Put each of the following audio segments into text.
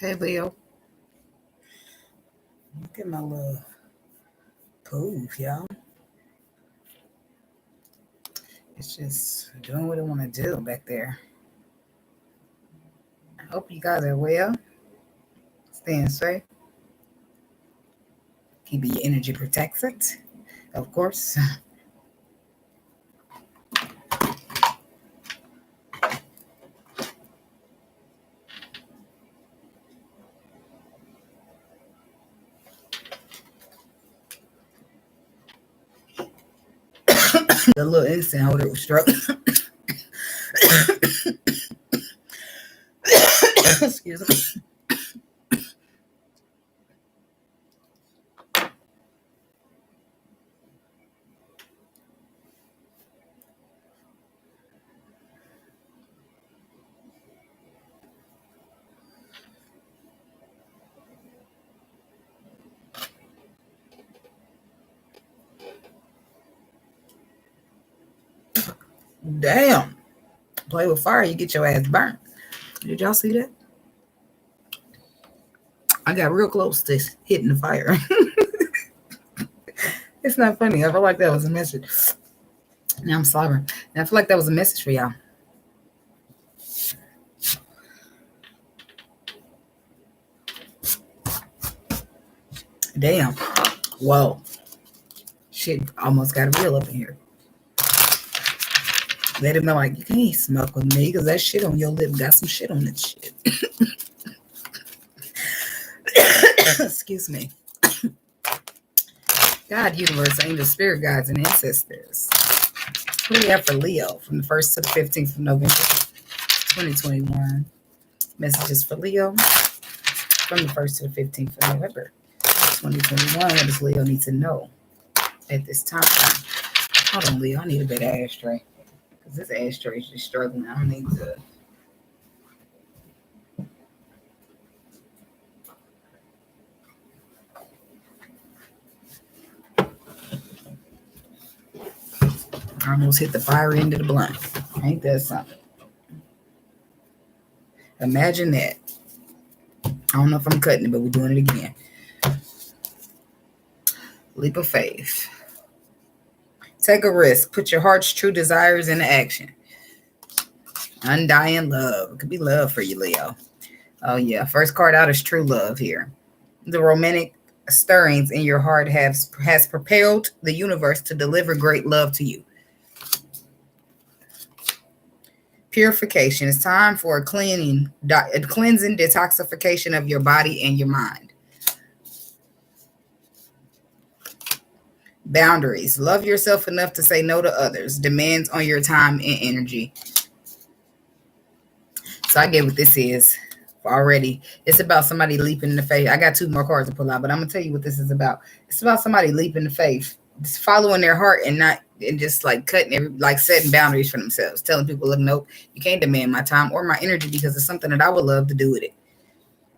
Hey, Leo. Look at my little poof, y'all. It's just doing what I want to do back there. I hope you guys are well. Staying safe. Keeping your energy protected, of course. The little instant holder was struck. Excuse me. Damn. Play with fire, you get your ass burnt. Did y'all see that? I got real close to hitting the fire. It's not funny. I feel like that was a message. Now I'm slobbering. And I feel like that was a message for y'all. Damn. Whoa. Shit almost got real up in here. Let him know, like, you can't smoke with me because that shit on your lip got some shit on that shit. Excuse me. God, universe, angels, spirit guides, and ancestors. What do we have for Leo from the 1st to the 15th of November, 2021? Messages for Leo from the 1st to the 15th of November, 2021. What does Leo need to know at this time? Hold on, Leo. I need a better ashtray. Because this ashtray is just struggling. I don't need to. I almost hit the fire end of the blunt. Ain't that something? Imagine that. I don't know if I'm cutting it, but we're doing it again. Leap of faith. Take a risk. Put your heart's true desires into action. Undying love. It could be love for you, Leo. Oh, yeah. First card out is true love here. The romantic stirrings in your heart has propelled the universe to deliver great love to you. Purification. It's time for a cleansing detoxification of your body and your mind. Boundaries. Love yourself enough to say no to others. Demands on your time and energy. So I get what this is already. It's about somebody leaping in the faith. I got 2 more cards to pull out, but I'm going to tell you what this is about. It's about somebody leaping the faith. Just following their heart and just like setting boundaries for themselves. Telling people, look, nope, you can't demand my time or my energy because it's something that I would love to do with it.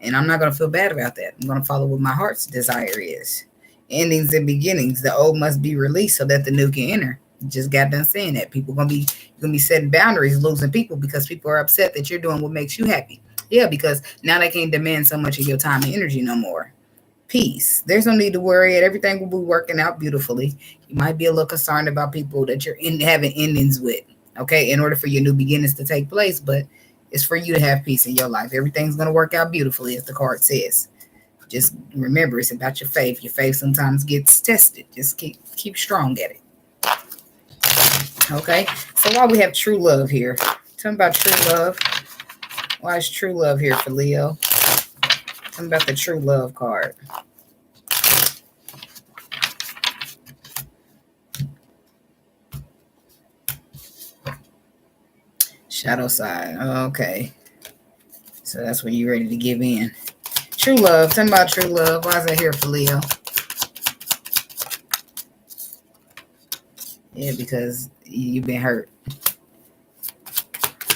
And I'm not going to feel bad about that. I'm going to follow what my heart's desire is. Endings and beginnings. The old must be released so that the new can enter. Just got done saying that. You're gonna be setting boundaries, losing people because people are upset that you're doing what makes you happy. Yeah, because now they can't demand so much of your time and energy no more. Peace. There's no need to worry. Everything will be working out beautifully. You might be a little concerned about people that you're having endings with. Okay, in order for your new beginnings to take place, but it's for you to have peace in your life. Everything's gonna work out beautifully, as the card says. Just remember, it's about your faith. Your faith sometimes gets tested. Just keep strong at it. Okay, so why we have true love here? Tell me about true love. Why is true love here for Leo? Tell me about the true love card. Shadow side. Okay, so that's when you're ready to give in. True love. Tell me about true love. Why is that here for Leo? Yeah, because you've been hurt.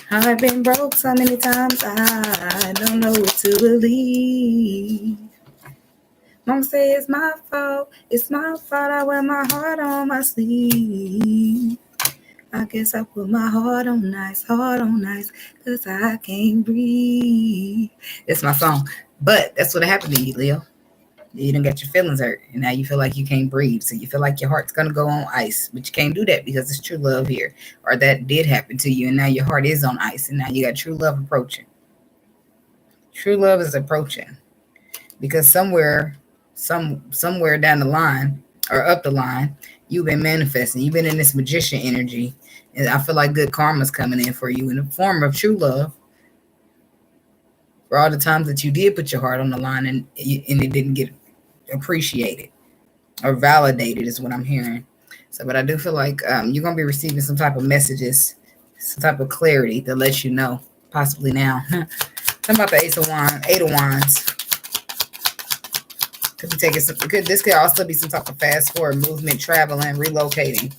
I've been broke so many times, I don't know what to believe. Mom say it's my fault. I wear my heart on my sleeve. I guess I put my heart on nice, cause I can't breathe. It's my song. But that's what happened to you, Leo. You didn't get your feelings hurt, and now you feel like you can't breathe. So you feel like your heart's gonna go on ice, but you can't do that because it's true love here, or that did happen to you, and now your heart is on ice, and now you got true love approaching. True love is approaching because somewhere down the line or up the line, you've been manifesting. You've been in this magician energy, and I feel like good karma's coming in for you in the form of true love for all the times that you did put your heart on the line and it didn't get appreciated or validated is what I'm hearing. So, but I do feel like you're going to be receiving some type of messages, some type of clarity that lets you know, possibly now. Something about the Eight of Wands. Could be taking some, this could also be some type of fast forward movement, traveling, relocating.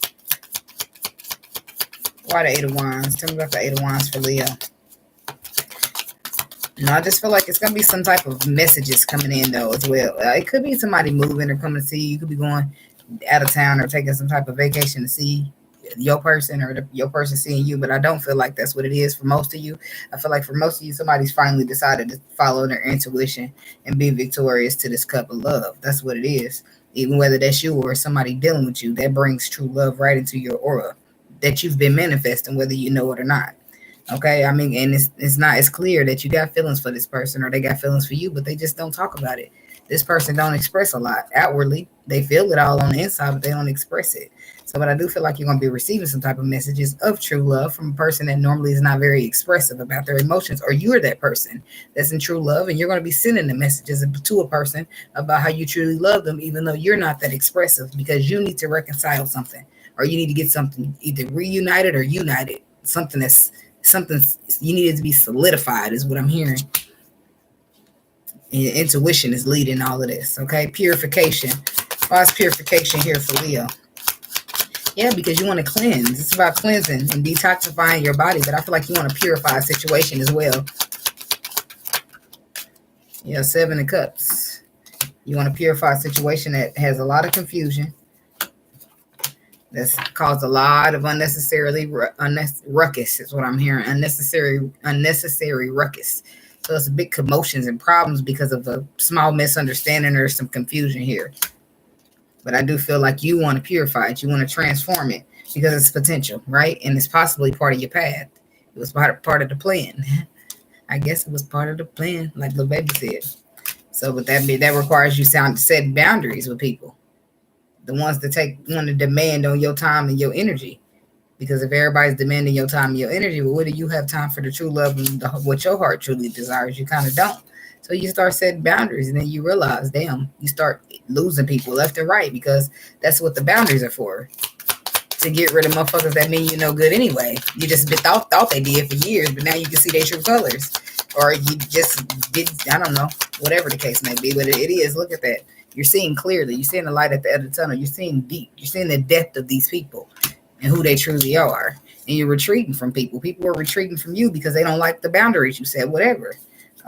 Why the Eight of Wands? Tell me about the Eight of Wands for Leo. No, I just feel like it's going to be some type of messages coming in, though, as well. It could be somebody moving or coming to see you. You could be going out of town or taking some type of vacation to see your person or your person seeing you. But I don't feel like that's what it is for most of you. I feel like for most of you, somebody's finally decided to follow their intuition and be victorious to this cup of love. That's what it is. Even whether that's you or somebody dealing with you, that brings true love right into your aura that you've been manifesting, whether you know it or not. Okay, I mean, and it's not as clear that you got feelings for this person or they got feelings for you, but they just don't talk about it. This person don't express a lot outwardly. They feel it all on the inside, but they don't express it. So, but I do feel like you're going to be receiving some type of messages of true love from a person that normally is not very expressive about their emotions, or you're that person that's in true love, and you're going to be sending the messages to a person about how you truly love them, even though you're not that expressive, because you need to reconcile something, or you need to get something either reunited or united, something you needed to be solidified is what I'm hearing. And intuition is leading all of this. Okay, purification. Why is purification here for Leo? Yeah, because you want to cleanse. It's about cleansing and detoxifying your body, but I feel like you want to purify a situation as well. Yeah, 7 of Cups. You want to purify a situation that has a lot of confusion, that's caused a lot of unnecessary ruckus is what I'm hearing. Unnecessary ruckus. So it's big commotions and problems because of a small misunderstanding or some confusion here. But I do feel like you want to purify it. You want to transform it because it's potential, right? And it's possibly part of your path. It was part of the plan. I guess it was part of the plan, like the baby said. So with that requires you set boundaries with people. The ones that want to demand on your time and your energy. Because if everybody's demanding your time and your energy, well, what do you have time for the true love and what your heart truly desires? You kind of don't. So you start setting boundaries, and then you realize, damn, you start losing people left and right, because that's what the boundaries are for. To get rid of motherfuckers that mean you no good anyway. You just thought they did for years, but now you can see their true colors. Or you just did, I don't know, whatever the case may be. But it is, look at that. You're seeing clearly. You're seeing the light at the end of the tunnel. You're seeing deep. You're seeing the depth of these people and who they truly are. And you're retreating from people. People are retreating from you because they don't like the boundaries you set, whatever.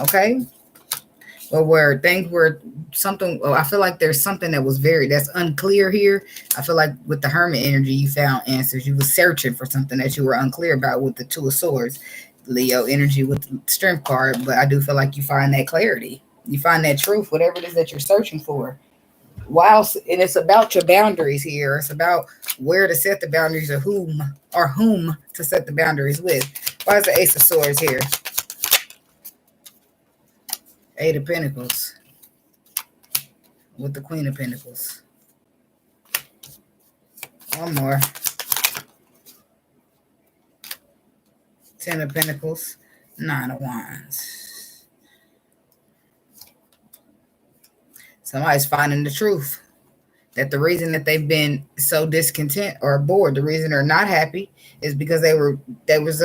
Okay? Or where things were something, I feel like there's something that's unclear here. I feel like with the Hermit energy, you found answers. You were searching for something that you were unclear about with the Two of Swords. Leo energy with the Strength card. But I do feel like you find that clarity. You find that truth, whatever it is that you're searching for. And it's about your boundaries here. It's about where to set the boundaries, or whom to set the boundaries with. Why is the Ace of Swords here? 8 of Pentacles with the Queen of Pentacles. One more. 10 of Pentacles, 9 of Wands. Somebody's finding the truth. That the reason that they've been so discontent or bored, the reason they're not happy, is because they was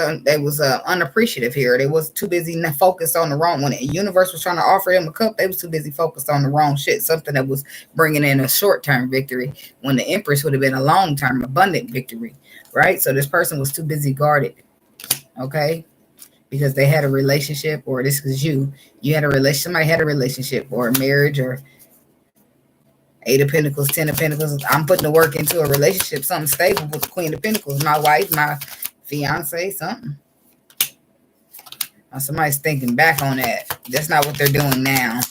unappreciative here. They was too busy focused on the wrong. When the universe was trying to offer them a cup, they was too busy focused on the wrong shit. Something that was bringing in a short-term victory, when the Empress would have been a long-term abundant victory, right? So this person was too busy guarded, okay? Because they had a relationship, or this is you had a relationship, somebody had a relationship or a marriage, or 8 of Pentacles, 10 of Pentacles. I'm putting the work into a relationship, something stable with the Queen of Pentacles. My wife, my fiance, something. Somebody's thinking back on that. That's not what they're doing now.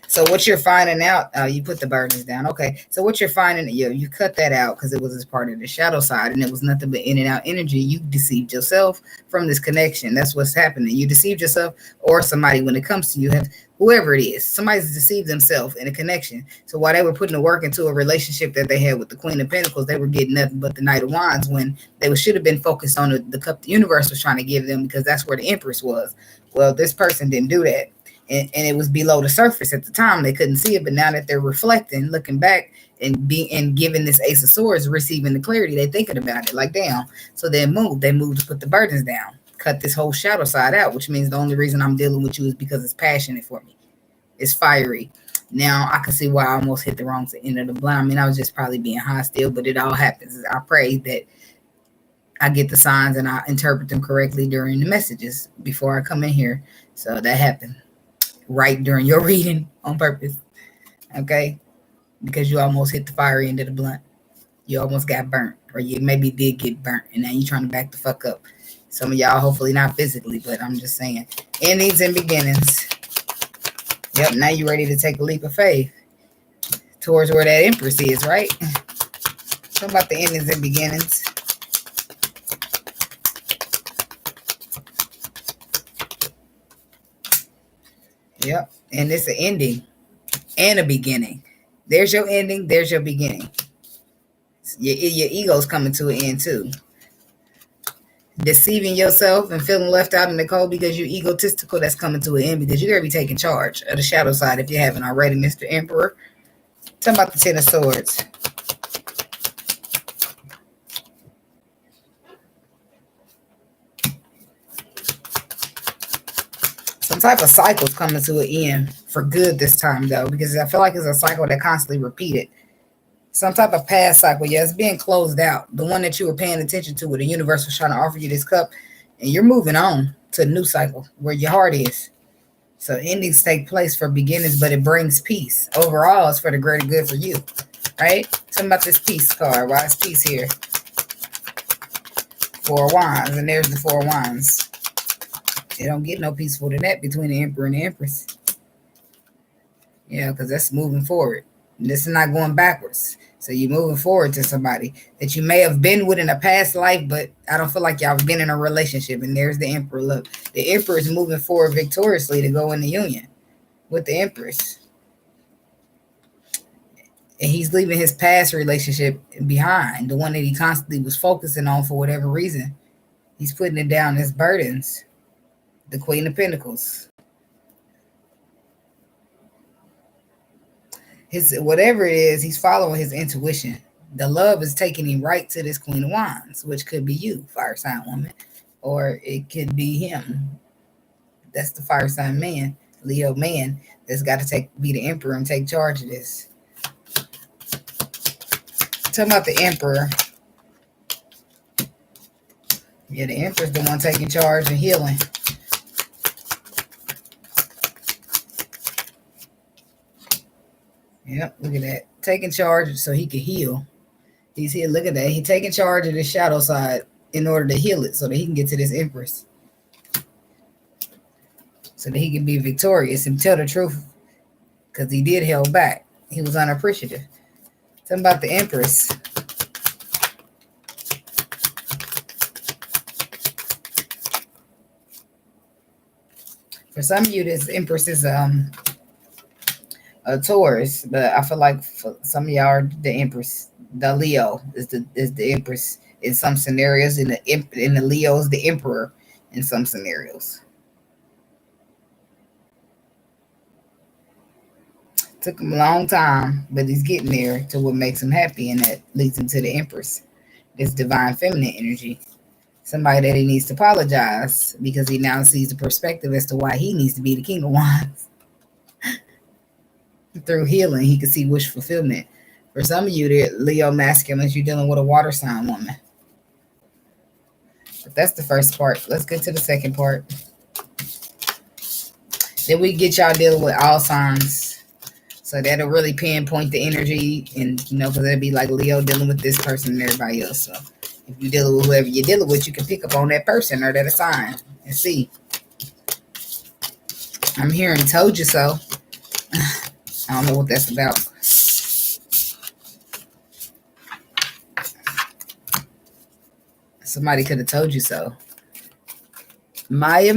So what you're finding out, you put the burdens down. Okay. So what you're finding, you cut that out because it was as part of the shadow side and it was nothing but in and out energy. You deceived yourself from this connection. That's what's happening. You deceived yourself or somebody when it comes to you, have whoever it is, somebody's deceived themselves in a connection. So while they were putting the work into a relationship that they had with the Queen of Pentacles, they were getting nothing but the Knight of Wands when they should have been focused on the cup the universe was trying to give them, because that's where the Empress was. Well, this person didn't do that. And it was below the surface at the time. They couldn't see it, but now that they're reflecting, looking back, and giving this Ace of Swords, receiving the clarity, they thinking about it like, damn. So they moved to put the burdens down, cut this whole shadow side out, which means the only reason I'm dealing with you is because it's passionate for me. It's fiery. Now I can see why I almost hit the wrong end of the blind. I mean, I was just probably being hostile, but it all happens. I pray that I get the signs and I interpret them correctly during the messages before I come in here. So that happened right during your reading on purpose. Okay? Because you almost hit the fiery end of the blunt. You almost got burnt, or you maybe did get burnt, and now you're trying to back the fuck up. Some of y'all, hopefully not physically, but I'm just saying. Endings and beginnings. Yep, now you're ready to take a leap of faith towards where that Empress is, right? Talk about the endings and beginnings. Yep, and it's an ending and a beginning. There's your ending, there's your beginning. Your ego's coming to an end too. Deceiving yourself and feeling left out in the cold because you're egotistical, that's coming to an end, because you're going to be taking charge of the shadow side if you haven't already, Mr. Emperor. Talk about the Ten of Swords. Some type of cycle's coming to an end for good this time, though, because I feel like it's a cycle that constantly repeated. Some type of past cycle. Yeah, it's being closed out. The one that you were paying attention to, where the universe was trying to offer you this cup, and you're moving on to a new cycle where your heart is. So endings take place for beginnings, but it brings peace. Overall, it's for the greater good for you, right? Something about this peace card. Why is peace here? Four of Wands, and there's the Four of Wands. It don't get no peaceful than that between the Emperor and the Empress. Yeah, because that's moving forward. This is not going backwards. So you're moving forward to somebody that you may have been with in a past life, but I don't feel like y'all have been in a relationship. And there's the Emperor. Look, the Emperor is moving forward victoriously to go in the union with the Empress. And he's leaving his past relationship behind, the one that he constantly was focusing on for whatever reason. He's putting it down as burdens. The Queen of Pentacles. Whatever it is, he's following his intuition. The love is taking him right to this Queen of Wands, which could be you, fire sign woman, or it could be him. That's the fire sign man, Leo man, that's got to be the Emperor and take charge of this. Talking about the Emperor. Yeah, the Emperor's the one taking charge and healing. Yep, look at that. Taking charge so he can heal. He's here, look at that. He's taking charge of the shadow side in order to heal it so that he can get to this Empress. So that he can be victorious and tell the truth. Because he did held back. He was unappreciative. Something about the Empress. For some of you, this Empress is a Taurus, but I feel like for some of y'all are the Empress. The Leo is the Empress in some scenarios. In the Leo is the Emperor in some scenarios. Took him a long time, but he's getting there to what makes him happy, and that leads him to the Empress. This divine feminine energy. Somebody that he needs to apologize because he now sees the perspective as to why he needs to be the King of Wands. Through healing, he can see wish fulfillment. For some of you, the Leo masculines, you're dealing with a water sign woman. But that's the first part. Let's get to the second part. Then we get y'all dealing with all signs. So that'll really pinpoint the energy. And, because it'll be like Leo dealing with this person and everybody else. So if you're dealing with whoever you're dealing with, you can pick up on that person or that sign and see. I'm hearing told you so. I don't know what that's about. Somebody could have told you so. Maya.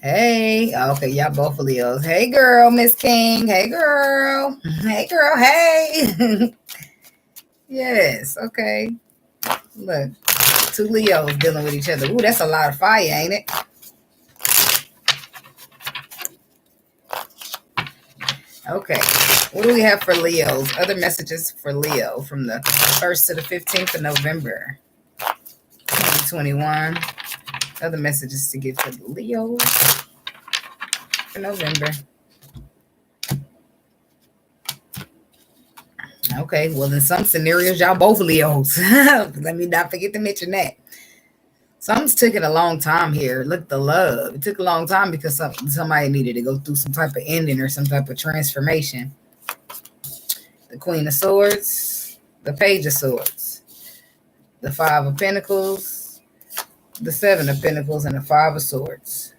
Hey. Okay, y'all both Leos. Hey, girl, Miss King. Hey, girl. Hey, girl. Hey. Yes. Okay. Look. 2 Leos dealing with each other. Ooh, that's a lot of fire, ain't it? Okay. What do we have for Leos? Other messages for Leo from the 1st to the 15th of November, 2021. Other messages to give for the Leos for November. Okay, well, in some scenarios, y'all both Leos. Let me not forget to mention that. Something's taking a long time here. Look, the love. It took a long time because somebody needed to go through some type of ending or some type of transformation. The Queen of Swords, the Page of Swords, the 5 of Pentacles, the 7 of Pentacles, and the 5 of Swords.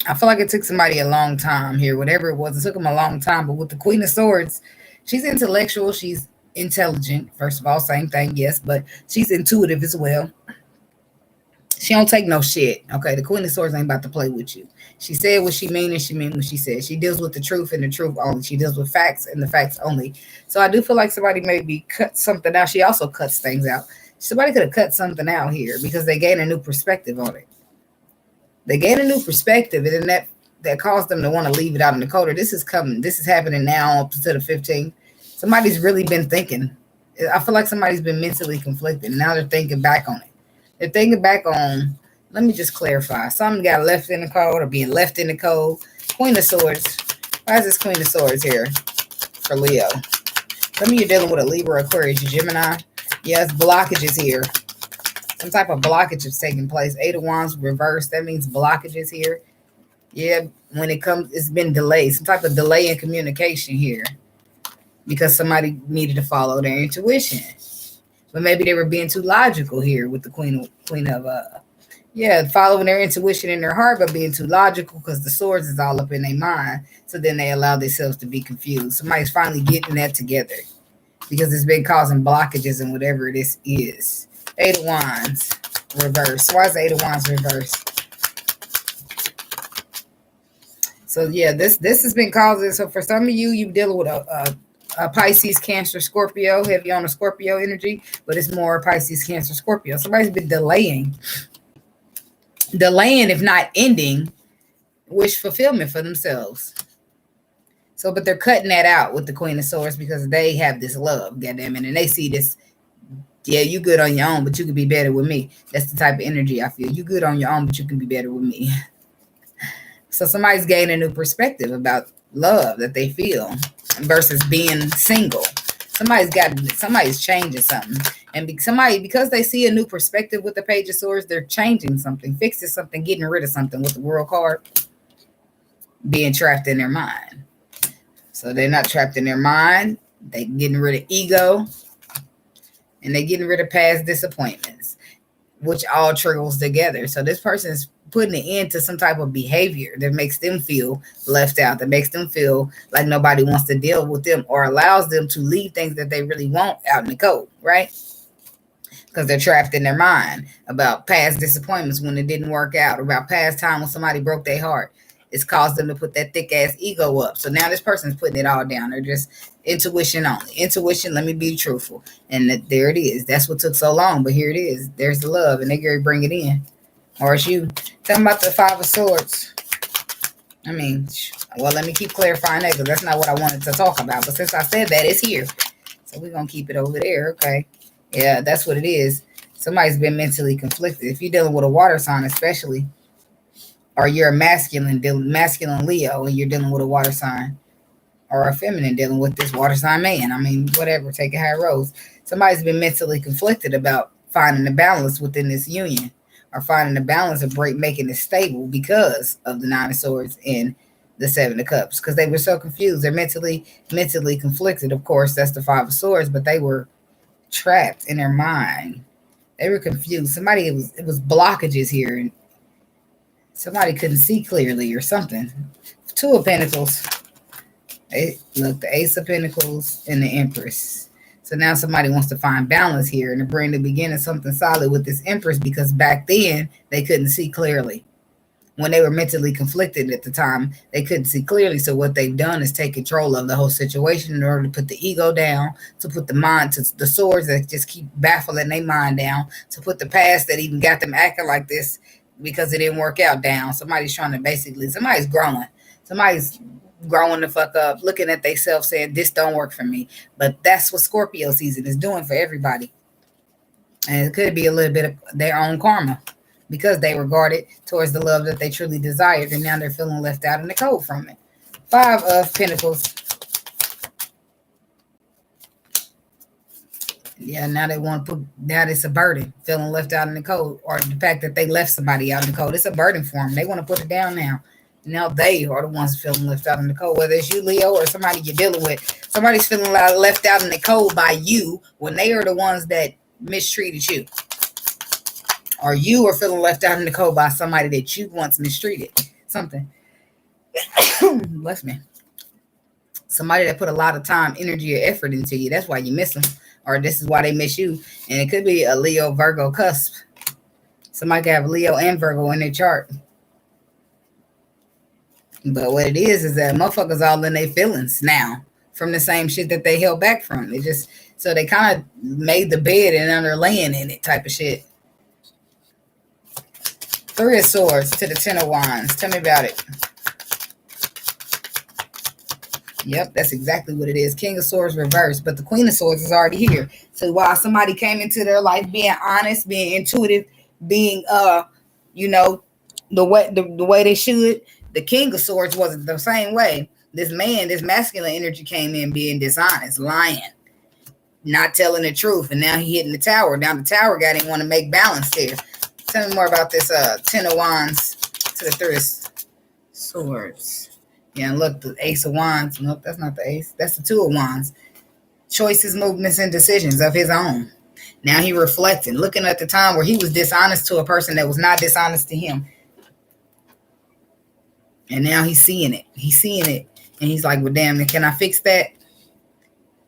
I feel like it took somebody a long time here. Whatever it was, it took them a long time. But with the Queen of Swords, she's intellectual. She's intelligent. First of all, same thing, yes. But she's intuitive as well. She don't take no shit. Okay, the Queen of Swords ain't about to play with you. She said what she mean and she mean what she said. She deals with the truth and the truth only. She deals with facts and the facts only. So I do feel like somebody maybe cut something out. She also cuts things out. Somebody could have cut something out here because they gain a new perspective on it. They gain a new perspective, and then that caused them to want to leave it out in the coda. This is coming. This is happening now up to the 15th. Somebody's really been thinking. I feel like somebody's been mentally conflicted. And now they're thinking back on it. They're thinking back on, let me just clarify. Something got left in the code or being left in the code. Queen of Swords. Why is this Queen of Swords here for Leo? Some of you are dealing with a Libra, Aquarius, Gemini. Yes, blockages here. Some type of blockage is taking place. 8 of Wands reversed. That means blockages here. Yeah, when it comes, it's been delayed. Some type of delay in communication here because somebody needed to follow their intuition. But maybe they were being too logical here with the queen of following their intuition in their heart, but being too logical because the swords is all up in their mind. So then they allow themselves to be confused. Somebody's finally getting that together because it's been causing blockages in whatever this is. 8 of Wands reverse. Why is the 8 of Wands reverse? So yeah, this has been causing. So for some of you, you're dealing with a Pisces, Cancer, Scorpio, heavy on the Scorpio energy, but it's more Pisces, Cancer, Scorpio. Somebody's been delaying, if not ending, wish fulfillment for themselves. So, but they're cutting that out with the Queen of Swords because they have this love, goddamn it, and they see this. Yeah, you good on your own, but you can be better with me. That's the type of energy I feel. You good on your own, but you can be better with me. So somebody's gaining a new perspective about love that they feel versus being single. Somebody's changing something. And because they see a new perspective with the Page of Swords, they're changing something, fixing something, getting rid of something with the World card, being trapped in their mind. So they're not trapped in their mind. They're getting rid of ego. And they're getting rid of past disappointments, which all trickles together. So this person is putting an end to some type of behavior that makes them feel left out, that makes them feel like nobody wants to deal with them or allows them to leave things that they really want out in the cold, right? Because they're trapped in their mind about past disappointments when it didn't work out, about past time when somebody broke their heart. It's caused them to put that thick ass ego up. So now this person's putting it all down. They're just intuition only. Intuition, let me be truthful. And there it is. That's what took so long. But here it is. There's the love. And they can bring it in. Or it's you. Tell them about the 5 of Swords. I mean, well, let me keep clarifying that because that's not what I wanted to talk about. But since I said that, it's here. So we're going to keep it over there. Okay. Yeah, that's what it is. Somebody's been mentally conflicted. If you're dealing with a water sign especially, or you're a masculine Leo and you're dealing with a water sign, or a feminine dealing with this water sign man. I mean, whatever, take it how it rolls. Somebody's been mentally conflicted about finding the balance within this union or finding the balance of making it stable because of the 9 of Swords and the 7 of Cups because they were so confused. They're mentally conflicted. Of course, that's the 5 of Swords, but they were trapped in their mind. They were confused. It was blockages here, and somebody couldn't see clearly or something. Two of Pentacles. Look, the Ace of Pentacles and the Empress. So now somebody wants to find balance here and to bring the beginning something solid with this Empress, because back then they couldn't see clearly. When they were mentally conflicted at the time, they couldn't see clearly. So what they've done is take control of the whole situation in order to put the ego down, to put the mind, to the swords that just keep baffling their mind down, to put the past that even got them acting like this because it didn't work out down. Somebody's trying to somebody's growing. Somebody's growing the fuck up, looking at themselves saying, this don't work for me. But that's what Scorpio season is doing for everybody. And it could be a little bit of their own karma, because they regarded towards the love that they truly desired, and now they're feeling left out in the cold from it. Five of Pentacles. Yeah, now they want to put, now it's a burden, feeling left out in the cold, or the fact that they left somebody out in the cold. It's a burden for them. They want to put it down now. Now they are the ones feeling left out in the cold, whether it's you, Leo, or somebody you're dealing with. Somebody's feeling left out in the cold by you when they are the ones that mistreated you. Or you are feeling left out in the cold by somebody that you once mistreated. Something. Bless me. Somebody that put a lot of time, energy, or effort into you. That's why you miss them. Or this is why they miss you. And it could be a Leo, Virgo cusp. Somebody could have Leo and Virgo in their chart. But what it is that motherfuckers all in their feelings now from the same shit that they held back from. It just, so they kind of made the bed and now they're laying in it type of shit. Three of Swords to the Ten of Wands. Tell me about it. Yep, that's exactly what it is. King of Swords reversed, but the Queen of Swords is already here. So while somebody came into their life being honest, being intuitive, being you know, the way they should, the King of Swords wasn't the same way. This man, this masculine energy came in being dishonest, lying, not telling the truth, and now he hitting the tower. Now the tower guy didn't want to make balance there. Tell me more about this Ten of Wands to the Three of Swords. Yeah, and look, the Ace of Wands. Nope, that's not the Ace. That's the Two of Wands. Choices, movements, and decisions of his own. Now he reflecting, looking at the time where he was dishonest to a person that was not dishonest to him. And now he's seeing it. He's seeing it. And he's like, well, damn, can I fix that?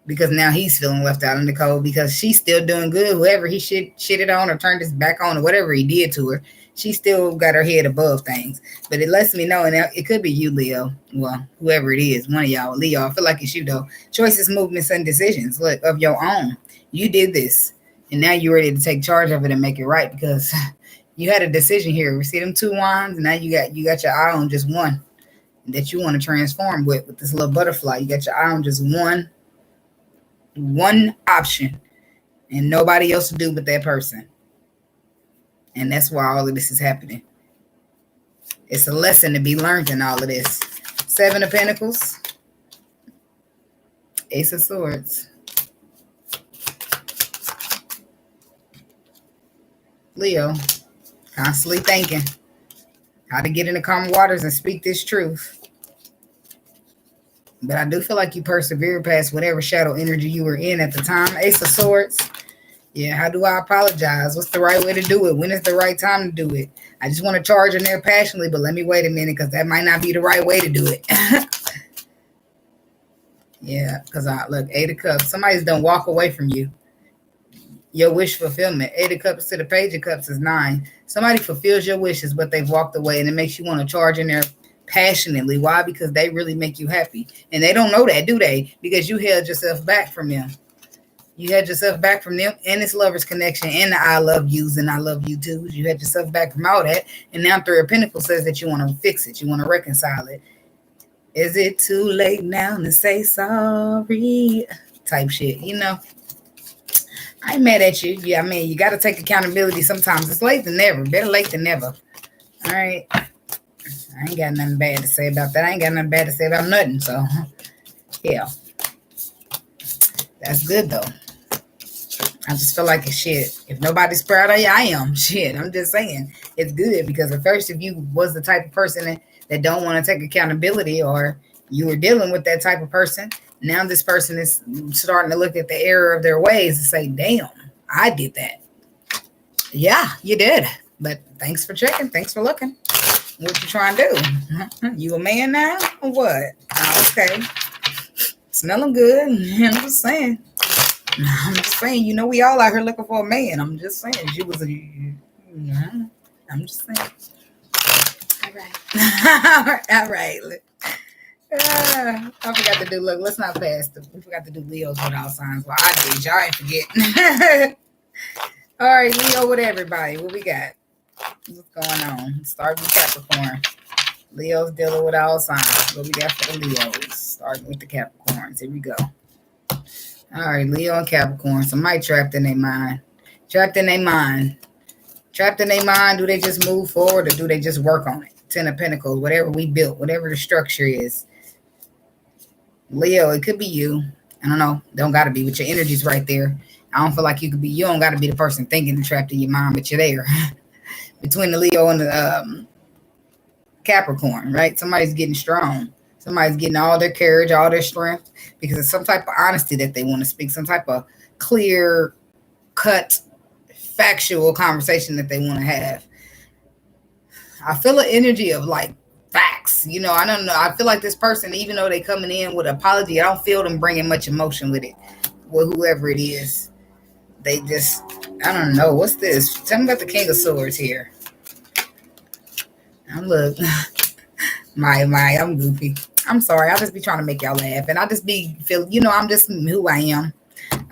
Because now he's feeling left out in the cold because she's still doing good. Whoever he shitted on or turned his back on or whatever he did to her, she still got her head above things. But it lets me know, and it could be you, Leo. Well, whoever it is, one of y'all. Leo, I feel like it's you, though. Choices, movements, and decisions, look, of your own. You did this, and now you're ready to take charge of it and make it right because you had a decision here. We see them two wands, and now you got your eye on just one that you want to transform with this little butterfly. You got your eye on just one option and nobody else to do but that person. And that's why all of this is happening. It's a lesson to be learned in all of this. Seven of Pentacles. Ace of Swords. Leo, constantly thinking how to get in the calm waters and speak this truth. But I do feel like you persevered past whatever shadow energy you were in at the time. Ace of Swords. Yeah, how do I apologize? What's the right way to do it? When is the right time to do it? I just want to charge in there passionately, but let me wait a minute because that might not be the right way to do it. Yeah, because look, Eight of Cups. Somebody's done walk away from you. Your wish fulfillment. Eight of Cups to the Page of Cups is 9. Somebody fulfills your wishes, but they've walked away, and it makes you want to charge in there passionately. Why? Because they really make you happy. And they don't know that, do they? Because you held yourself back from them. You had yourself back from them and this lover's connection and the I love yous and I love you too. You had yourself back from all that. And now Three of Pentacles says that you want to fix it. You want to reconcile it. Is it too late now to say sorry? Type shit, you know. I ain't mad at you. Yeah, I mean, you got to take accountability sometimes. It's late than never. Better late than never. All right. I ain't got nothing bad to say about that. I ain't got nothing bad to say about nothing. So, yeah. That's good, though. I just feel like it's shit. If nobody's proud of you, I am. Shit, I'm just saying. It's good because at first, if you was the type of person that don't want to take accountability or you were dealing with that type of person, now this person is starting to look at the error of their ways and say, damn, I did that. Yeah, you did. But thanks for checking. Thanks for looking. What you trying to do? You a man now or what? Oh, okay. Smelling good. I'm just saying. I'm just saying. You know, we all out here looking for a man. I'm just saying. She was a. I'm just saying. All right. All right. I forgot to do. Look, let's not pass. We forgot to do Leo's with all signs. Well, I did. Y'all ain't forget. All right, Leo with everybody. What we got? What's going on? Start with Capricorn. Leo's dealing with all signs. What we got for the Leos? Starting with the Capricorns. Here we go. All right, Leo and Capricorn. Somebody trapped in their mind. Trapped in their mind. Trapped in their mind. Do they just move forward or do they just work on it? Ten of Pentacles. Whatever we built. Whatever the structure is. Leo, it could be you. I don't know. Don't got to be. But your energy's right there. I don't feel like you could be. You don't got to be the person thinking and trapped in your mind, but you're there. Between the Leo and the Capricorn, right? Somebody's getting strong. Somebody's getting all their courage, all their strength, because it's some type of honesty that they want to speak, some type of clear cut, factual conversation that they want to have. I feel an energy of like facts. You know, I don't know. I feel like this person, even though they coming in with an apology, I don't feel them bringing much emotion with it, with whoever it is. They just, I don't know. What's this? Tell me about the King of Swords here. I'm look, I'm goofy. I'm sorry. I'll just be trying to make y'all laugh. And I'll just be I'm just who I am.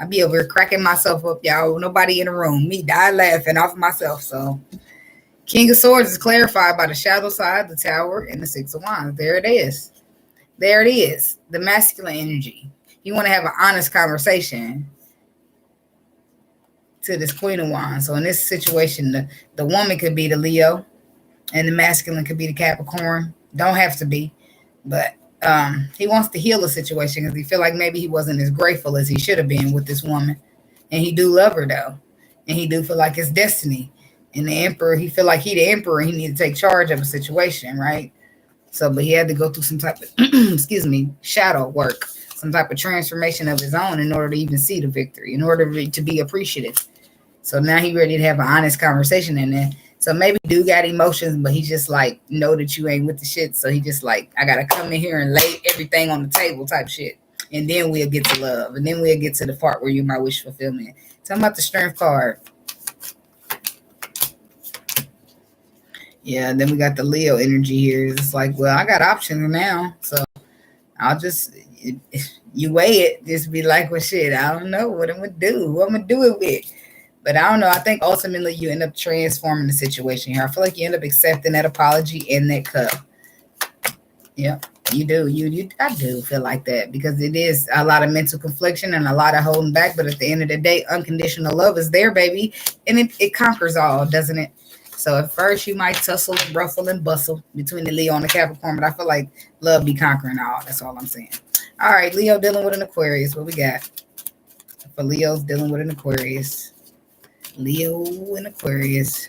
I'll be over here cracking myself up, y'all. Nobody in the room. Me die laughing off myself. So King of Swords is clarified by the shadow side, the Tower, and the Six of Wands. There it is. There it is. The masculine energy. You want to have an honest conversation to this Queen of Wands. So in this situation, the woman could be the Leo and the masculine could be the Capricorn. Don't have to be, but he wants to heal the situation because he feel like maybe he wasn't as grateful as he should have been with this woman. And he do love her though. And he do feel like it's destiny. And the emperor, he feel like he the emperor. He need to take charge of a situation, right? So, but he had to go through some type of, shadow work, some type of transformation of his own in order to even see the victory, in order to be appreciative. So now he ready to have an honest conversation in there. So maybe dude got emotions, but he just like know that you ain't with the shit. So he just like, I gotta come in here and lay everything on the table type shit. And then we'll get to love. And then we'll get to the part where you might wish fulfillment. Tell me about the Strength card. Yeah, then we got the Leo energy here. It's like, well, I got options now. So I'll just, you weigh it. Just be like, well, shit, I don't know what I'm going to do. What I'm going to do it with. But I don't know. I think ultimately you end up transforming the situation here. I feel like you end up accepting that apology and that cup. Yep, you do. I do feel like that because it is a lot of mental confliction and a lot of holding back. But at the end of the day, unconditional love is there, baby. And it conquers all, doesn't it? So at first you might tussle and ruffle and bustle between the Leo and the Capricorn. But I feel like love be conquering all. That's all I'm saying. All right, Leo dealing with an Aquarius. What we got? For Leo's dealing with an Aquarius. Leo and Aquarius.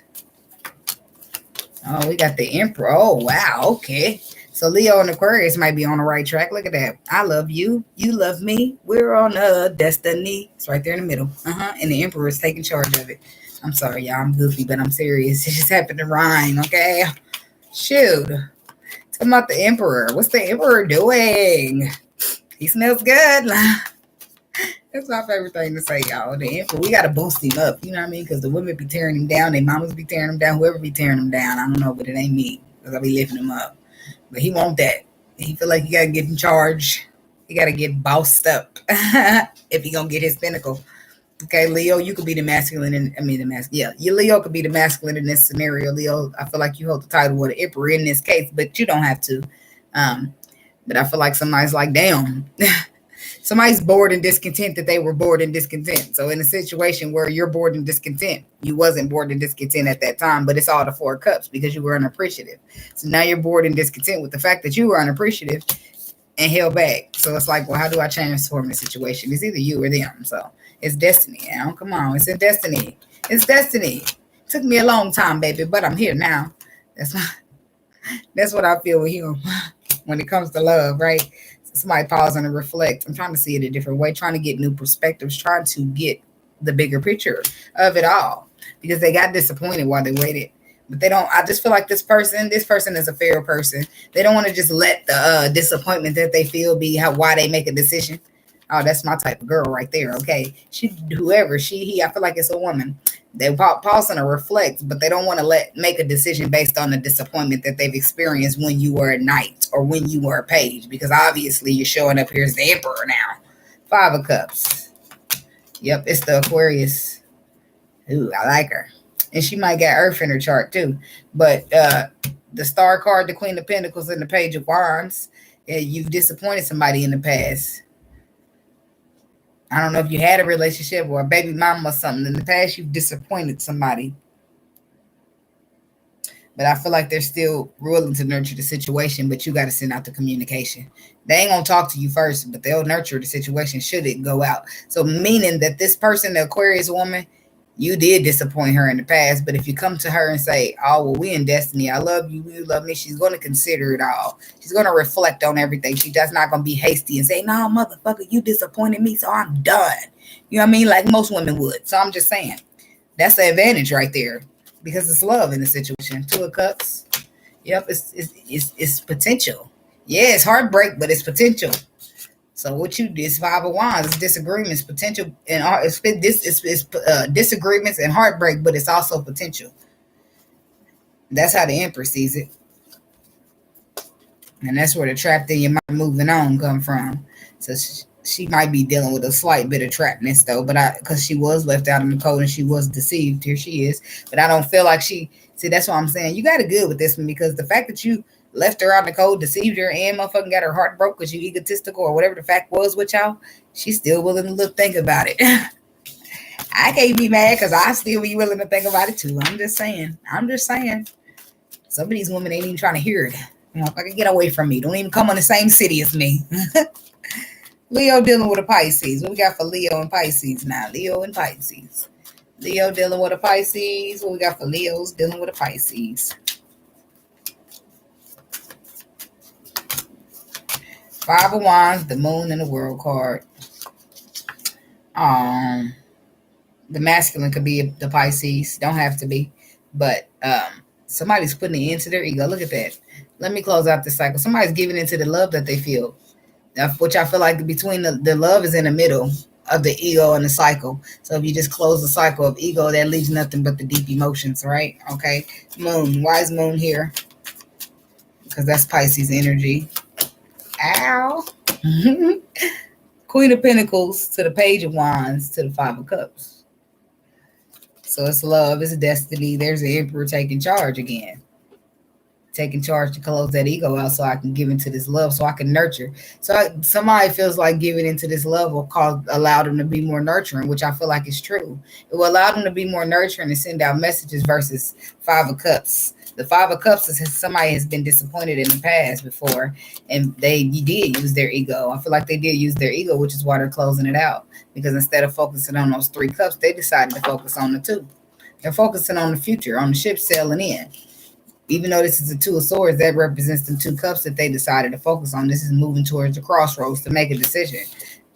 Oh, we got the Emperor. Oh, wow. Okay. So Leo and Aquarius might be on the right track. Look at that. I love you. You love me. We're on a destiny. It's right there in the middle. And the Emperor is taking charge of it. I'm sorry, y'all. I'm goofy, but I'm serious. It just happened to rhyme, okay? Shoot. Talking about the Emperor. What's the Emperor doing? He smells good. That's my favorite thing to say, y'all. The Emperor, we got to boost him up. You know what I mean? Because the women be tearing him down. Their mamas be tearing him down. Whoever be tearing him down. I don't know, but it ain't me. Because I be lifting him up. But he want that. He feel like he got to get in charge. He got to get bossed up if he going to get his pinnacle. Okay, Leo, you could be the masculine. Leo could be the masculine in this scenario. Leo, I feel like you hold the title of the Emperor in this case, but you don't have to. But I feel like somebody's like, damn. Somebody's bored and discontent that they were bored and discontent. So in a situation where you're bored and discontent, you wasn't bored and discontent at that time, but it's all the Four of Cups because you were unappreciative. So now you're bored and discontent with the fact that you were unappreciative and held back. So it's like, well, how do I transform the situation? It's either you or them. So it's destiny. Come on. It's a destiny. It's destiny. It took me a long time, baby, but I'm here now. That's what I feel with him when it comes to love, right? Somebody pause and reflect. I'm trying to see it a different way, trying to get new perspectives, trying to get the bigger picture of it all. because they got disappointed while they waited. But they don't. I just feel like this person is a fair person. They don't want to just let the disappointment that they feel be why they make a decision. Oh, that's my type of girl right there. Okay, whoever he. I feel like it's a woman. They pause and reflect, but they don't want to make a decision based on the disappointment that they've experienced when you were a knight or when you were a page, because obviously you're showing up here as the emperor now. 5 of Cups. Yep, it's the Aquarius. Ooh, I like her. And she might get Earth in her chart too. But the Star card, the Queen of Pentacles, and the Page of Wands, you've disappointed somebody in the past. I don't know if you had a relationship or a baby mama or something. In the past, you've disappointed somebody. But I feel like they're still willing to nurture the situation, but you got to send out the communication. They ain't going to talk to you first, but they'll nurture the situation should it go out. So meaning that this person, the Aquarius woman, you did disappoint her in the past, but if you come to her and say, oh, well, we in destiny, I love you, you love me, she's going to consider it all. She's going to reflect on everything. She's just not going to be hasty and say, no, motherfucker, you disappointed me, so I'm done. You know what I mean? Like most women would. So I'm just saying, that's the advantage right there, because it's love in the situation. 2 of Cups. Yep, it's potential. Yeah, it's heartbreak, but it's potential. So what you did is 5 of Wands. It's disagreements, potential, and it's disagreements and heartbreak, but it's also potential. That's how the Empress sees it, and that's where the trapped in your mind moving on come from. So she might be dealing with a slight bit of trappedness though, but because she was left out in the cold and she was deceived. Here she is, but I don't feel like she. See, that's what I'm saying. You got it good with this one, because the fact that you left her out in the cold, deceived her, and motherfucking got her heart broke because you egotistical or whatever the fact was with y'all, she's still willing to think about it. I can't be mad because I still be willing to think about it too. I'm just saying. Some of these women ain't even trying to hear it. You know, if I can get away from me, don't even come on the same city as me. Leo dealing with a Pisces. What we got for Leo and Pisces now? Leo and Pisces. Leo dealing with a Pisces. What we got for Leos dealing with a Pisces? 5 of Wands, the Moon, and the World card. The masculine could be the Pisces. Don't have to be. But somebody's putting it into their ego. Look at that. Let me close out this cycle. Somebody's giving into the love that they feel, which I feel like between the love is in the middle of the ego and the cycle. So if you just close the cycle of ego, that leaves nothing but the deep emotions, right? Okay. Moon. Why is Moon here? Because that's Pisces energy. Ow. Queen of Pentacles to the Page of Wands to the 5 of Cups. So it's love, it's destiny. There's the Emperor taking charge again. Taking charge to close that ego out so I can give into this love, so I can nurture. So somebody feels like giving into this love will allow them to be more nurturing, which I feel like is true. It will allow them to be more nurturing and send out messages versus 5 of Cups. The 5 of Cups is somebody has been disappointed in the past before, and they did use their ego. I feel like they did use their ego, which is why they're closing it out. Because instead of focusing on those 3 cups, they decided to focus on the 2. They're focusing on the future, on the ship sailing in. Even though this is the 2 of Swords, that represents the 2 cups that they decided to focus on. This is moving towards the crossroads to make a decision.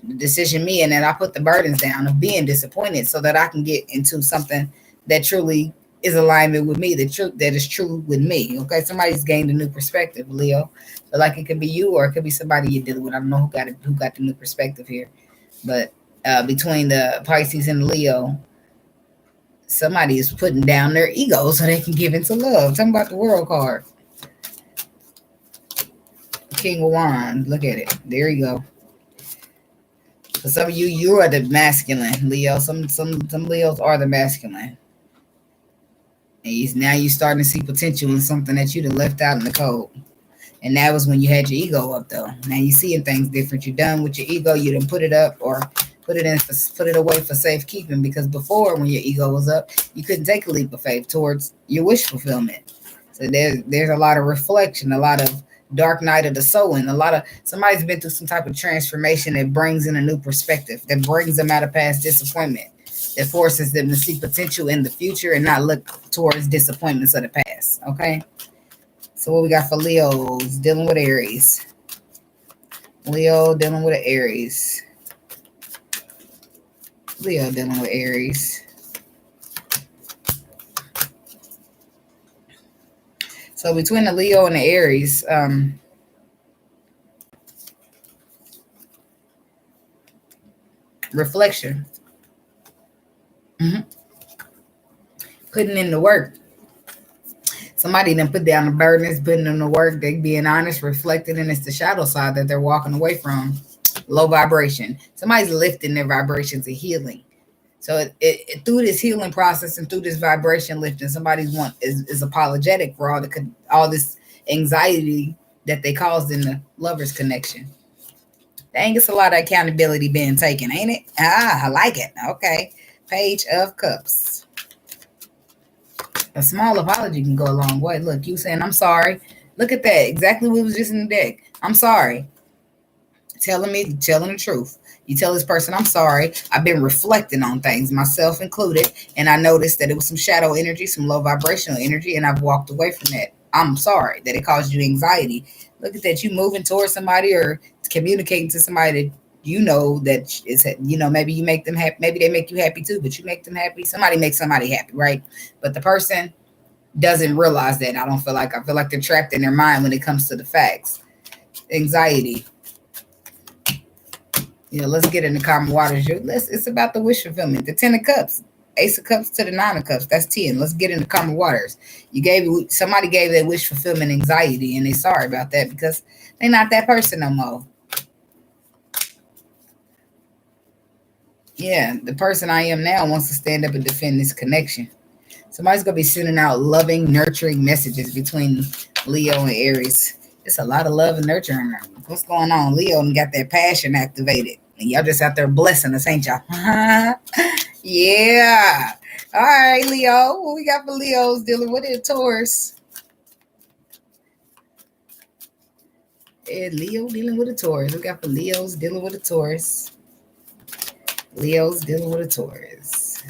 The decision meaning that I put the burdens down of being disappointed so that I can get into something that truly is alignment with me, that is true with me. Okay, somebody's gained a new perspective, Leo. But like it could be you or it could be somebody you're dealing with. I don't know who got the new perspective here. But between the Pisces and the Leo, somebody is putting down their ego so they can give into love. Tell me about the World card. King of Wands. Look at it. There you go. For some of you, you are the masculine, Leo. Some Leos are the masculine. And now you're starting to see potential in something that you'd have left out in the cold. And that was when you had your ego up, though. Now you're seeing things different. You're done with your ego. You didn't put it up or put it away for safekeeping, because before, when your ego was up, you couldn't take a leap of faith towards your wish fulfillment. So there's a lot of reflection, a lot of dark night of the soul, and somebody's been through some type of transformation that brings in a new perspective, that brings them out of past disappointment, that forces them to see potential in the future and not look towards disappointments of the past. Okay. So what we got for Leos dealing with Aries? Leo dealing with Aries. Leo dealing with Aries. So between the Leo and the Aries, reflection, putting in the work. Somebody then put down the burdens, putting in the work, they being honest, reflecting, and it's the shadow side that they're walking away from. Low vibration. Somebody's lifting their vibrations and healing. So through this healing process and through this vibration lifting, somebody's is apologetic for all this anxiety that they caused in the lovers connection. Dang, it's a lot of accountability being taken, ain't it? I like it. Okay. Page of Cups. A small apology can go a long way. Look, you saying, I'm sorry. Look at that. Exactly what was just in the deck. I'm sorry. Telling the truth. You tell this person, I'm sorry. I've been reflecting on things, myself included, and I noticed that it was some shadow energy, some low vibrational energy, and I've walked away from that. I'm sorry that it caused you anxiety. Look at that. You moving towards somebody or communicating to somebody that you know that is, maybe you make them happy. Maybe they make you happy too, but you make them happy. Somebody makes somebody happy, right? But the person doesn't realize that. I feel like they're trapped in their mind when it comes to the facts. Anxiety. Let's get into calm waters. It's about the wish fulfillment. The 10 of Cups, Ace of Cups to the 9 of Cups. That's 10. Let's get into calm waters. Somebody gave that wish fulfillment anxiety, and they're sorry about that because they're not that person no more. Yeah, the person I am now wants to stand up and defend this connection. Somebody's going to be sending out loving, nurturing messages between Leo and Aries. It's a lot of love and nurturing. What's going on? Leo got that passion activated. And y'all just out there blessing us, ain't y'all? Yeah. All right, Leo. What we got for Leos dealing with it? Taurus. Yeah, Leo dealing with a Taurus. We got for Leos dealing with a Taurus. Leo's dealing with a Taurus.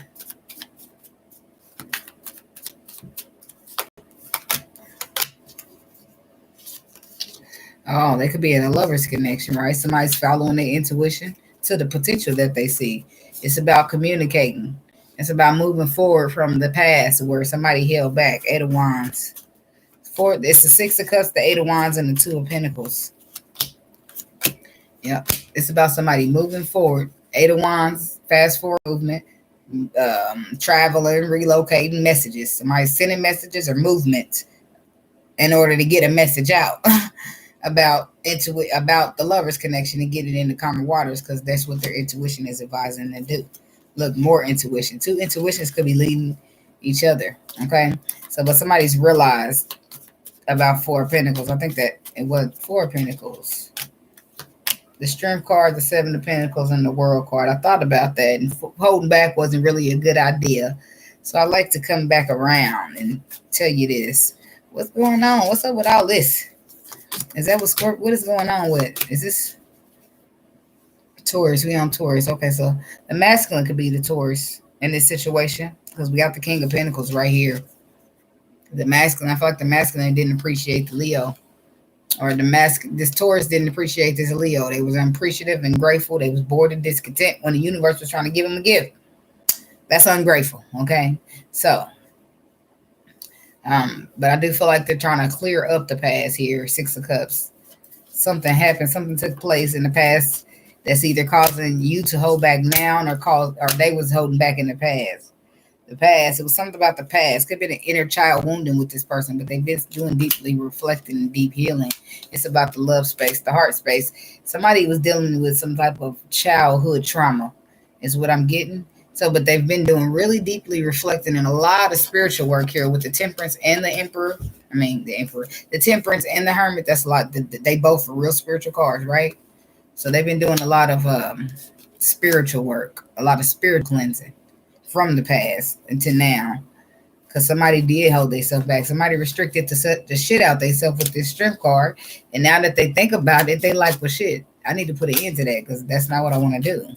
Oh, they could be in a lover's connection, right? Somebody's following their intuition to the potential that they see. It's about communicating. It's about moving forward from the past where somebody held back. 8 of Wands. It's the 6 of Cups, the 8 of Wands, and the 2 of Pentacles. Yep. It's about somebody moving forward. 8 of Wands, fast forward movement, traveling, relocating messages. Somebody sending messages or movement in order to get a message out. about the lovers connection and get it into calmer waters because that's what their intuition is advising them to do. Look, more intuition. Two intuitions could be leading each other. Okay. But somebody's realized about 4 of Pentacles. I think that it was 4 of Pentacles. The Strength card, the 7 of Pentacles, and the World card. I thought about that, and holding back wasn't really a good idea. So I like to come back around and tell you this. What's going on? What's up with all this? Is that what is going on with? Is this Taurus? We on Taurus. Okay, so the masculine could be the Taurus in this situation because we got the King of Pentacles right here. The masculine, I feel like the masculine didn't appreciate the Leo. Or this Taurus didn't appreciate this Leo. They was unappreciative and grateful. They was bored and discontent when the universe was trying to give them a gift. That's ungrateful, okay? So, but I do feel like they're trying to clear up the past here. 6 of Cups. Something happened. Something took place in the past that's either causing you to hold back now or they was holding back in the past. The past. It was something about the past. Could be an inner child wounding with this person, but they've been doing deeply reflecting and deep healing. It's about the love space, the heart space. Somebody was dealing with some type of childhood trauma, is what I'm getting. So, but they've been doing really deeply reflecting and a lot of spiritual work here with the Temperance and the Emperor. The Temperance and the Hermit. That's a lot. They both are real spiritual cards, right? So they've been doing a lot of spiritual work, a lot of spirit cleansing from the past until now. Because somebody did hold themselves back. Somebody restricted the shit out themselves with this Strength card. And now that they think about it, they like, well, shit, I need to put an end to that because that's not what I want to do.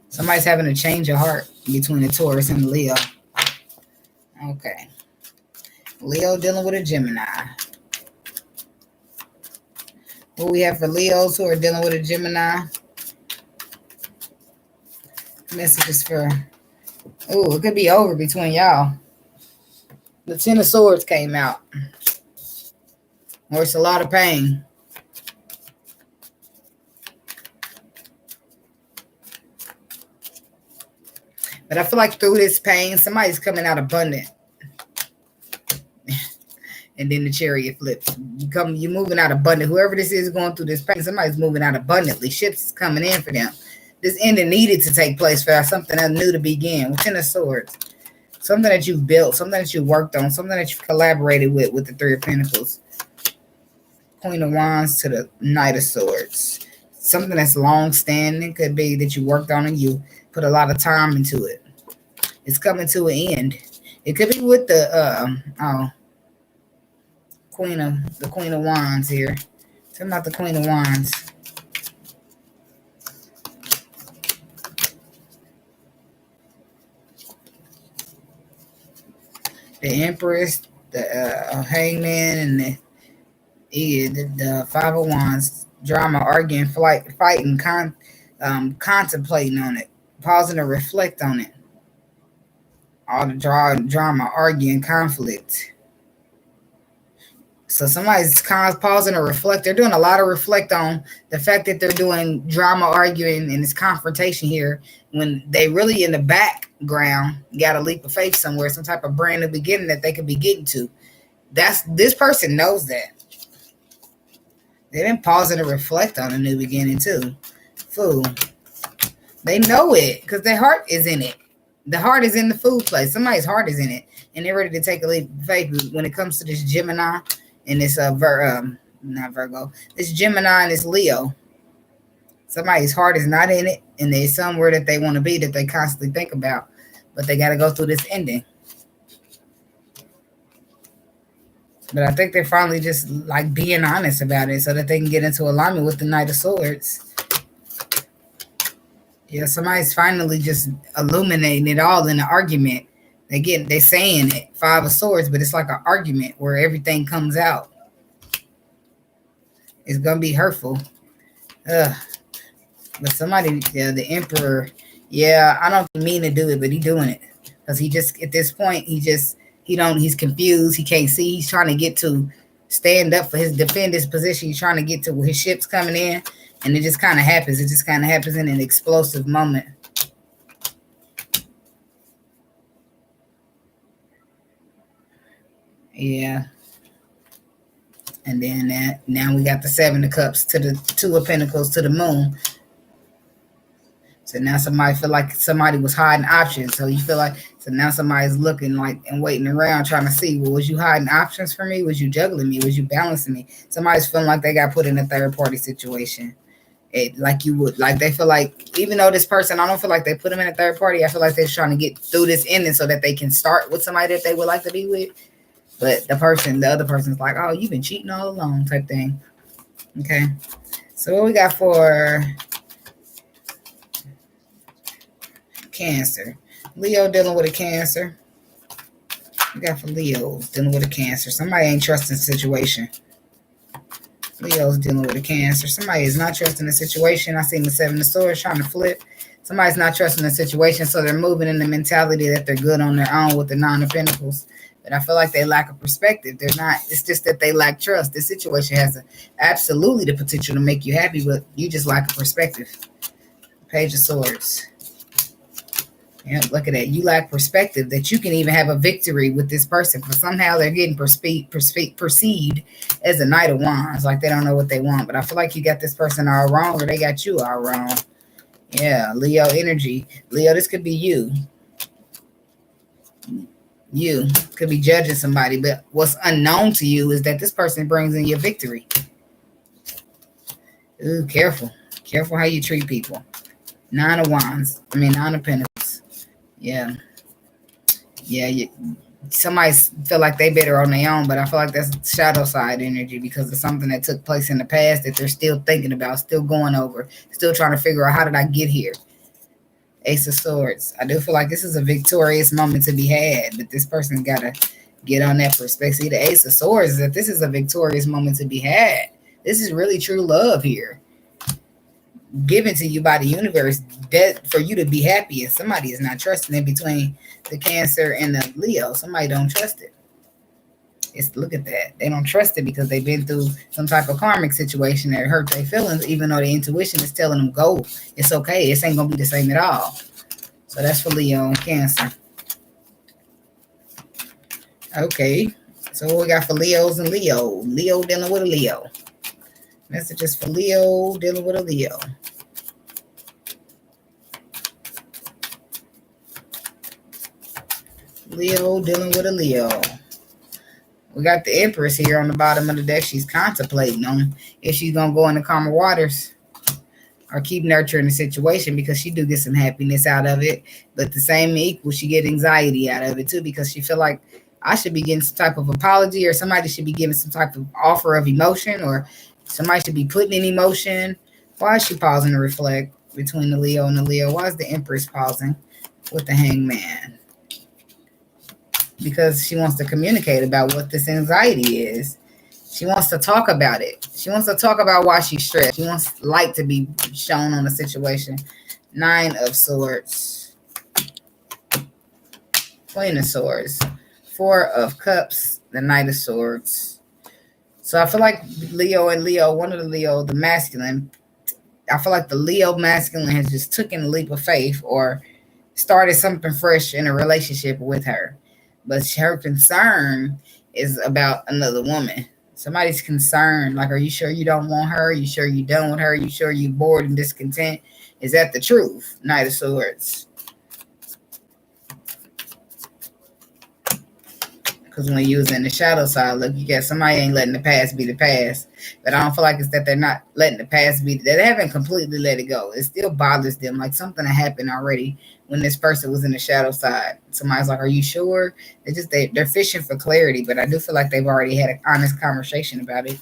Somebody's having a change of heart between the Taurus and the Leo. Okay. Leo dealing with a Gemini. What we have for Leos who are dealing with a Gemini? Messages for... Ooh, it could be over between y'all. The 10 of Swords came out. or it's a lot of pain. But I feel like through this pain, somebody's coming out abundant. And then the chariot flips. You're moving out abundant. Whoever this is going through this pain, somebody's moving out abundantly. Ships is coming in for them. This ending needed to take place for something new to begin. With Ten of Swords. Something that you've built, something that you worked on, something that you've collaborated with the Three of Pentacles. Queen of Wands to the Knight of Swords. Something that's long-standing. Could be that you worked on and you put a lot of time into it. It's coming to an end. It could be with the Queen of Wands here. Talking about the Queen of Wands. The Empress, the Hangman, and the Five of Wands. Drama, arguing, fighting, contemplating on it, pausing to reflect on it. All the drama, arguing, conflict. So somebody's pausing to reflect. They're doing a lot of reflect on the fact that they're doing drama, arguing, and this confrontation here when they really in the background got a leap of faith somewhere, some type of brand new beginning that they could be getting to. This person knows that. They've been pausing to reflect on a new beginning too. Fool. They know it because their heart is in it. The heart is in the food place. Somebody's heart is in it. And they're ready to take a leap of faith when it comes to this Gemini and this not Virgo. This Gemini and this Leo. Somebody's heart is not in it, and there's somewhere that they want to be that they constantly think about, but they got to go through this ending. But I think they're finally just like being honest about it so that they can get into alignment with the Knight of Swords. Yeah, somebody's finally just illuminating it all in an argument. They're saying it, Five of Swords, but it's like an argument where everything comes out. It's going to be hurtful. But somebody, the Emperor, I don't mean to do it, but he's doing it. Because he just, at this point, he's confused. He can't see. He's trying to get to stand up for defend his position. He's trying to get to his ship's coming in. And it just kind of happens. It just kind of happens in an explosive moment. Yeah. And then now we got the Seven of Cups to the Two of Pentacles to the Moon. So now somebody feel like somebody was hiding options. So you feel like, so now somebody's looking like and waiting around trying to see, well, was you hiding options for me? Was you juggling me? Was you balancing me? Somebody's feeling like they got put in a third party situation. Like you would, like they feel like, even though this person, I don't feel like they put them in a third party. I feel like they're trying to get through this ending so that they can start with somebody that they would like to be with. But the other person's like, oh, you've been cheating all along type thing. Okay. So what we got for Cancer? Leo dealing with a Cancer. We got for Leo's dealing with a Cancer. Somebody ain't trusting the situation. Leo's dealing with a Cancer. Somebody is not trusting the situation. I seen the Seven of Swords trying to flip. Somebody's not trusting the situation, so they're moving in the mentality that they're good on their own with the Nine of Pentacles. But I feel like they lack a perspective. They're not. It's just that they lack trust. This situation has absolutely the potential to make you happy, but you just lack a perspective. Page of Swords. Yeah, look at that. You lack perspective that you can even have a victory with this person. But somehow they're getting perceived as a Knight of Wands. Like they don't know what they want. But I feel like you got this person all wrong or they got you all wrong. Yeah, Leo energy. Leo, this could be you. You could be judging somebody. But what's unknown to you is that this person brings in your victory. Ooh, careful. Careful how you treat people. Nine of Pentacles. Yeah. Somebody feel like they better on their own, but I feel like that's shadow side energy because of something that took place in the past that they're still thinking about, still going over, still trying to figure out how did I get here. Ace of Swords. I do feel like this is a victorious moment to be had, but this person's got to get on that perspective. See, the Ace of Swords is that this is a victorious moment to be had. This is really true love here. Given to you by the universe that for you to be happy, and somebody is not trusting it between the Cancer and the Leo. Somebody don't trust it. Look at that. They don't trust it because they've been through some type of karmic situation that hurt their feelings, even though the intuition is telling them go. It's okay. This ain't gonna be the same at all. So that's for Leo and Cancer. Okay. So what we got for Leos and Leo? Leo dealing with a Leo. Messages for Leo dealing with a Leo. Leo dealing with a Leo. We got the Empress here on the bottom of the deck. She's contemplating on if she's going to go into calmer waters or keep nurturing the situation, because she do get some happiness out of it. But the same equal, she get anxiety out of it too, because she feel like I should be getting some type of apology, or somebody should be giving some type of offer of emotion, or somebody should be putting in emotion. Why is she pausing to reflect between the Leo and the Leo? Why is the Empress pausing with the Hangman? Because she wants to communicate about what this anxiety is. She wants to talk about it. She wants to talk about why she's stressed. She wants light to be shown on the situation. 9 of Swords. Queen of Swords. 4 of Cups. The Knight of Swords. So I feel like Leo and Leo, one of the Leo, the masculine, I feel like the Leo masculine has just taken a leap of faith or started something fresh in a relationship with her. But her concern is about another woman. Somebody's concerned, like, are you sure you don't want her? Are you sure you don't want her? Are you sure you're bored and discontent? Is that the truth? Knight of Swords. Because when you was in the shadow side, look, you got somebody ain't letting the past be the past. But I don't feel like it's that they're not letting the past be. They haven't completely let it go. It still bothers them, like something happened already when this person was in the shadow side. Somebody's like, are you sure? They're fishing for clarity, but I do feel like they've already had an honest conversation about it.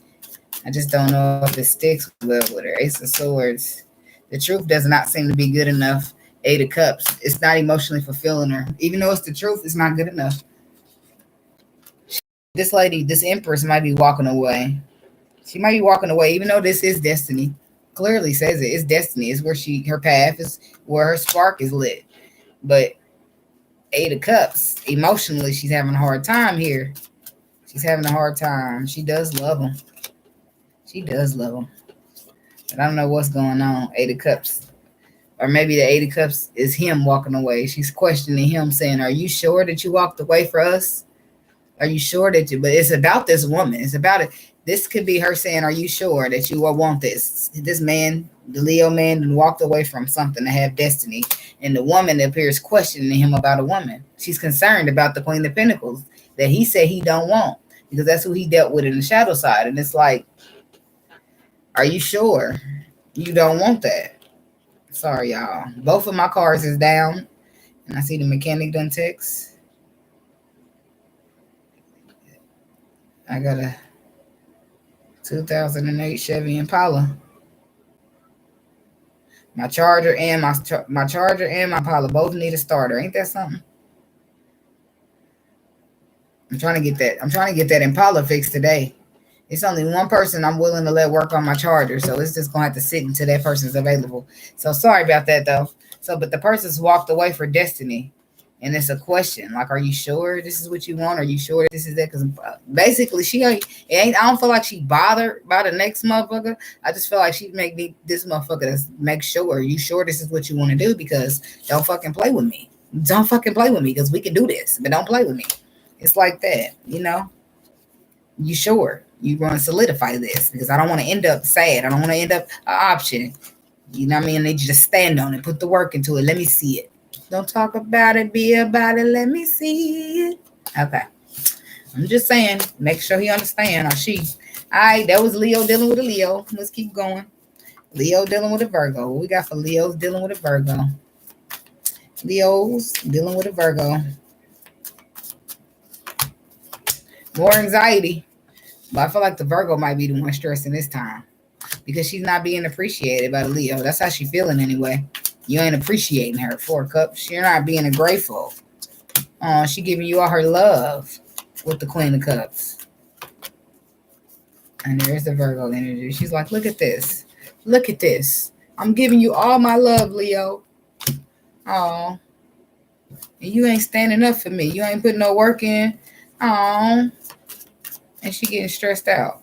I just don't know if it sticks well with her. Ace of Swords. The truth does not seem to be good enough. 8 of Cups. It's not emotionally fulfilling her. Even though it's the truth, it's not good enough. This lady, this Empress, might be walking away. She might be walking away, even though this is destiny. Clearly says it. It's destiny. It's where her path is, where her spark is lit. But 8 of Cups, emotionally, she's having a hard time here. She's having a hard time. She does love him. She does love him. But I don't know what's going on. 8 of Cups. Or maybe the 8 of Cups is him walking away. She's questioning him, saying, are you sure that you walked away for us? Are you sure that you, but it's about this woman. It's about it. This could be her saying, are you sure that you want this? This man, the Leo man, walked away from something to have destiny. And the woman appears questioning him about a woman. She's concerned about the Queen of Pentacles that he said he don't want, because that's who he dealt with in the shadow side. And it's like, are you sure you don't want that? Sorry, y'all. Both of my cards is down. And I see the mechanic done text. I got a 2008 Chevy Impala. My Charger and my Impala both need a starter. Ain't that something? I'm trying to get that Impala fixed today. It's only one person I'm willing to let work on my Charger, so it's just gonna have to sit until that person's available. So sorry about that though. So, but the person's walked away for destiny. And it's a question, like, are you sure this is what you want? Are you sure this is that? Because basically, I don't feel like she bothered by the next motherfucker. I just feel like she make this motherfucker to make sure. Are you sure this is what you want to do? Because don't fucking play with me. Don't fucking play with me, because we can do this, but don't play with me. It's like that, you know? You sure? You want to solidify this? Because I don't want to end up sad. I don't want to end up an option. You know what I mean? I need you to stand on it. Put the work into it. Let me see it. Don't talk about it, be about it. Let me see it. Okay. I'm just saying, make sure he understand, or she. All right, that was Leo dealing with a Leo. Let's keep going. Leo dealing with a Virgo. What we got for Leos dealing with a Virgo? Leos dealing with a Virgo. More anxiety. But I feel like the Virgo might be the one stressing this time, because she's not being appreciated by the Leo. That's how she's feeling anyway. You ain't appreciating her. 4 Cups. You're not being grateful. She giving you all her love with the Queen of Cups. And there's the Virgo energy. She's like, look at this. Look at this. I'm giving you all my love, Leo. Oh. And you ain't standing up for me. You ain't putting no work in. Oh. And she getting stressed out.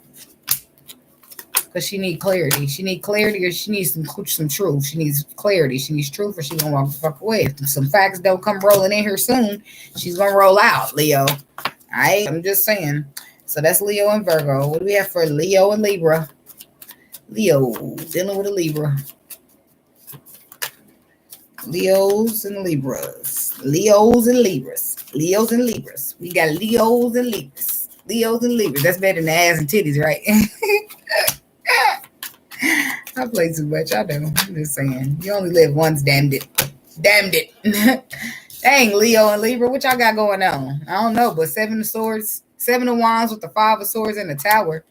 Because she need clarity. She need clarity, or she needs some truth. She needs clarity. She needs truth, or she gonna walk the fuck away. If some facts don't come rolling in here soon, she's gonna roll out, Leo. Alright? I'm just saying. So that's Leo and Virgo. What do we have for Leo and Libra? Leo, dealing with a Libra. Leos and Libras. Leos and Libras. Leos and Libras. We got Leos and Libras. Leos and Libras. That's better than ass and titties, right? I play too much. I know. I'm just saying. You only live once, damned it. Damned it. Dang, Leo and Libra. What y'all got going on? I don't know, but 7 of Swords, 7 of Wands with the 5 of Swords in the Tower.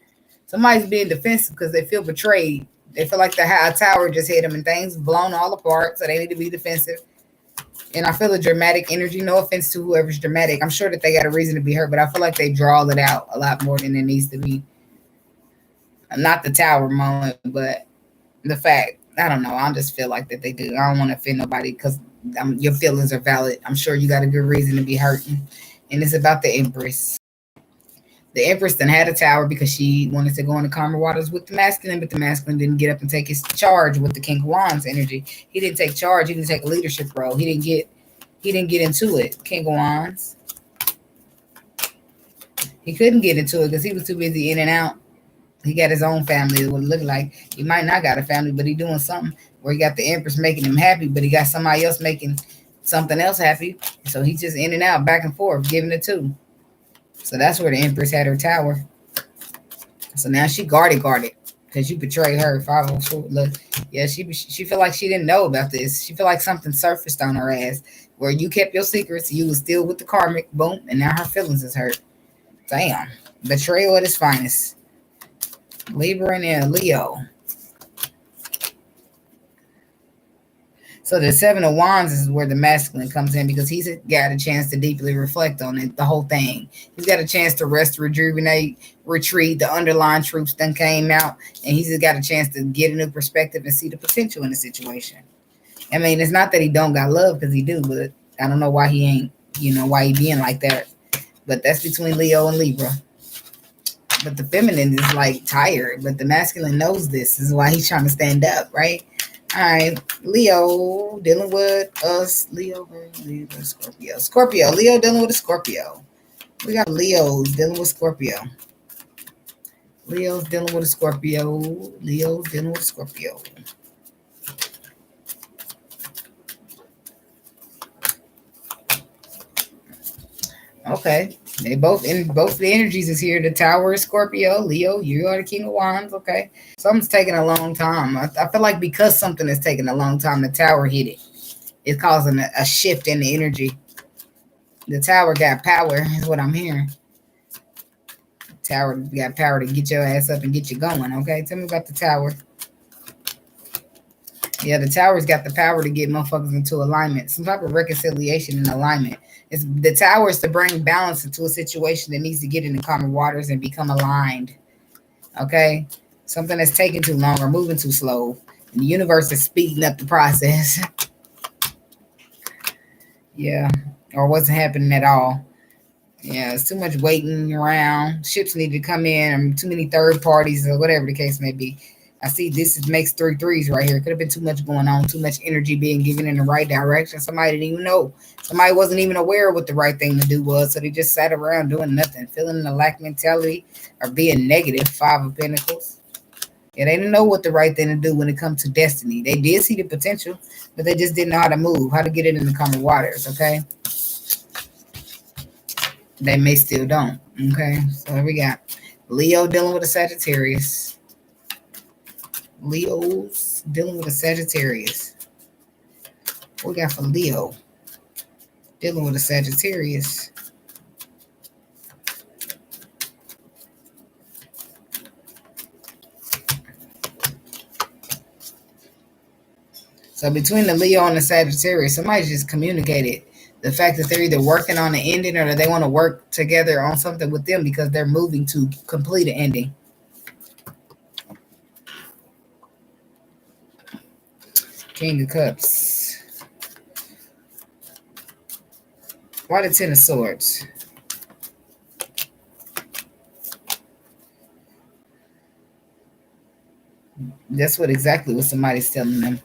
Somebody's being defensive because they feel betrayed. They feel like the tower just hit them and things blown all apart, so they need to be defensive. And I feel a dramatic energy. No offense to whoever's dramatic. I'm sure that they got a reason to be hurt, but I feel like they draw it out a lot more than it needs to be. Not the tower moment, but the fact. I don't know. I just feel like that they do. I don't want to offend nobody because your feelings are valid. I'm sure you got a good reason to be hurting. And it's about the Empress. The Empress then had a tower because she wanted to go into calmer waters with the masculine, but the masculine didn't get up and take his charge with the King of Wands energy. He didn't take charge. He didn't take a leadership role. He didn't get into it. King of Wands. He couldn't get into it because he was too busy in and out. He got his own family. It would look like he might not got a family, but he doing something where he got the Empress making him happy, but he got somebody else making something else happy. So he's just in and out, back and forth, giving it to. So that's where the Empress had her tower. So now she guarded because you betrayed her. 5 of Swords. Look, yeah, she feel like she didn't know about this. She feel like something surfaced on her ass where you kept your secrets. You was still with the karmic, boom, and now her feelings is hurt. Damn, betrayal at its finest. Libra and Leo. So the 7 of Wands is where the masculine comes in because he's got a chance to deeply reflect on it, the whole thing. He's got a chance to rest, rejuvenate, retreat. The underlying truths then came out, and he's got a chance to get a new perspective and see the potential in the situation. I mean, it's not that he don't got love, because he do, but I don't know why he ain't, why he being like that. But that's between Leo and Libra. But the feminine is like tired, but the masculine knows this. This is why he's trying to stand up, right? All right, Leo dealing with us. Leo, Scorpio. Scorpio, Leo dealing with a Scorpio. We got Leos dealing with Scorpio. Leo's dealing with a Scorpio. Leo's dealing with a Scorpio. Okay. They both the energies is here. The Tower is Scorpio. Leo, you are the King of Wands. Okay. Something's taking a long time. I feel like because something is taking a long time, the Tower hit it. It's causing a shift in the energy. The Tower got power, is what I'm hearing. The Tower got power to get your ass up and get you going. Okay. Tell me about the Tower. Yeah, the Tower's got the power to get motherfuckers into alignment. Some type of reconciliation and alignment. It's the Tower is to bring balance into a situation that needs to get into calmer waters and become aligned. Okay? Something that's taking too long or moving too slow. And the universe is speeding up the process. Yeah. Or wasn't happening at all. Yeah, it's too much waiting around. Ships need to come in, or too many third parties, or whatever the case may be. I see makes 3 threes right here. Could have been too much going on, too much energy being given in the right direction. Somebody didn't even know. Somebody wasn't even aware of what the right thing to do was, so they just sat around doing nothing, feeling the lack mentality or being negative. 5 of Pentacles. Yeah, they didn't know what the right thing to do when it comes to destiny. They did see the potential, but they just didn't know how to move, how to get it in the common waters, okay? They may still don't, okay? So here we got Leo dealing with a Sagittarius. Leo's dealing with a Sagittarius. What we got for Leo? Dealing with a Sagittarius. So between the Leo and the Sagittarius, somebody just communicated the fact that they're either working on an ending or that they want to work together on something with them because they're moving to complete an ending. King of Cups. Why the 10 of Swords? That's what exactly what somebody's telling them.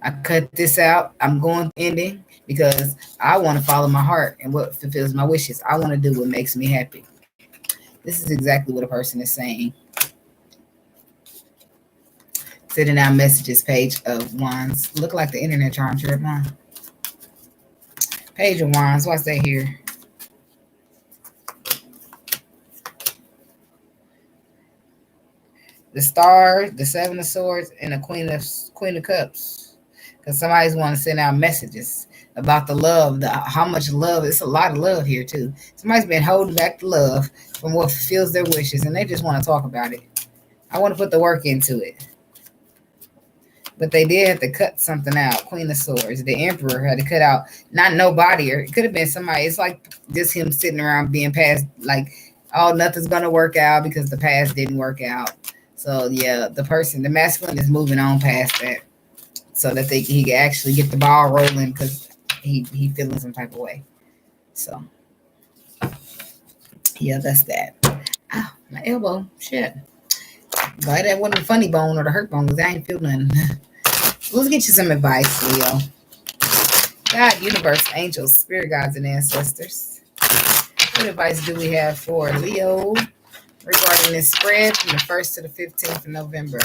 I cut this out. I'm going ending because I want to follow my heart and what fulfills my wishes. I want to do what makes me happy. This is exactly what a person is saying. Sending out messages, Page of Wands. Look like the internet trying to trip mine. Page of Wands. What's that here? The Star, the Seven of Swords, and the Queen of Cups. Because somebody's want to send out messages about the love, how much love. It's a lot of love here too. Somebody's been holding back the love from what fulfills their wishes, and they just want to talk about it. I want to put the work into it. But they did have to cut something out. Queen of Swords. The Emperor had to cut out, not nobody, or it could have been somebody. It's like just him sitting around being past, like, oh, nothing's going to work out because the past didn't work out. So, yeah, the masculine is moving on past that so that he can actually get the ball rolling because he feeling some type of way. So, yeah, that's that. Ow, my elbow. Shit. Glad that wasn't the funny bone or the hurt bone because I ain't feel nothing. Let's get you some advice, Leo. God, universe, angels, spirit guides, and ancestors. What advice do we have for Leo regarding this spread from the 1st to the 15th of November?